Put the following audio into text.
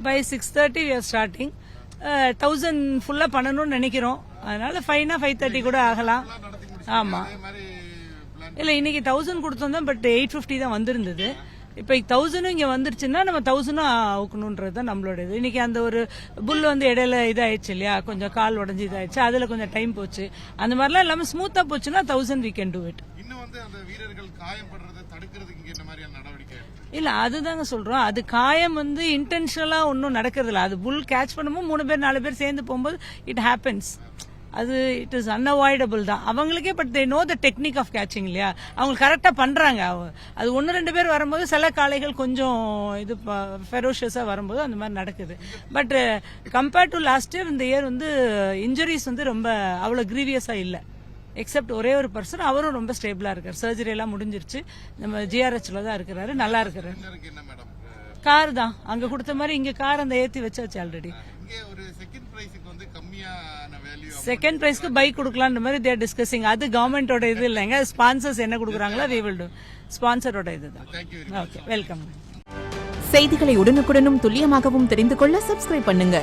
By 6:30 we are starting. 1000 ஃபுல்லா பண்ணணும்னு நினைக்கிறோம். அதனால 5:30 கூட ஆகலாம். ஆமா. இல்ல இன்னைக்கு 1000 கொடுத்தோம் தான், பட் 850 தான் வந்திருந்தது. இப்ப 1000 இங்க வந்துருச்சுன்னா நம்ம 1000 ஆக்கணும்ன்றது தான் நம்மளோட இது. இன்னைக்கு அந்த ஒரு புல் வந்து இடையில இதாயிடுச்சு இல்லையா, கொஞ்சம் கால் உடஞ்சி இதாயிடுச்சு, அதுல கொஞ்சம் டைம் போச்சு. அந்த மாதிரிலாம் இல்லாம ஸ்மூத்தா போச்சுன்னா 1000 we can do it. இன்னும் வந்து அந்த வீரர்கள் காயப்படுறதை தடுக்கிறதுக்கு இங்க என்ன மாதிரியான நடவடிக்கை? இல்ல அதுதாங்க சொல்றோம். அது காயம் வந்து இன்டென்ஷனலா ஒன்னும் நடக்கிறது இல்ல. அது புல் கேட்ச் பண்ணும்போது 3 பேர் 4 பேர் சேர்ந்து போகும்போது இட் ஹேப்பன்ஸ். அது இட் இஸ் அன்அவாய்டபிள் தான் அவங்களுக்கே. But they know the technique of catching இல்லையா, அவங்க கரெக்டா பண்றாங்க. அது 1-2 பேர் வரும்போது சில காளைகள் கொஞ்சம் இது ஃபெரோஷியஸா வரும்போது அந்த மாதிரி நடக்குது. But compared to last year, இந்த இயர் வந்து இன்ஜுரிஸ் வந்து ரொம்ப அவ்வளவு கிரீவியஸா இல்ல. எக்ஸப்ட் ஒரே ஒரு பர்சன், அவரும் ரொம்ப ஸ்டேபிளா இருக்காரு. சர்ஜரி எல்லாம் முடிஞ்சிருச்சு. நம்ம ஜிஆர்ஹெச்ல தான் இருக்கிறாரு, நல்லா இருக்கிறாரு. கார் தான் அங்க கொடுத்த மாதிரி இங்க கார் அந்த ஏத்தி வச்சாச்சு ஆல்ரெடி. செகண்ட் பிரைஸ்க்கு பைக் கொடுக்கலான்ற மாதிரி தேர் டிஸ்கசிங். அது கவர்மெண்டோட இது இல்லைங்க, ஸ்பான்சர்ஸ் என்ன கொடுக்குறாங்களோ we will do. ஸ்பான்சரோட இதுதான். Okay, welcome. செய்திகளை உடனுக்குடனும் துல்லியமாகவும் தெரிந்து கொள்ள சப்ஸ்கிரைப் பண்ணுங்க.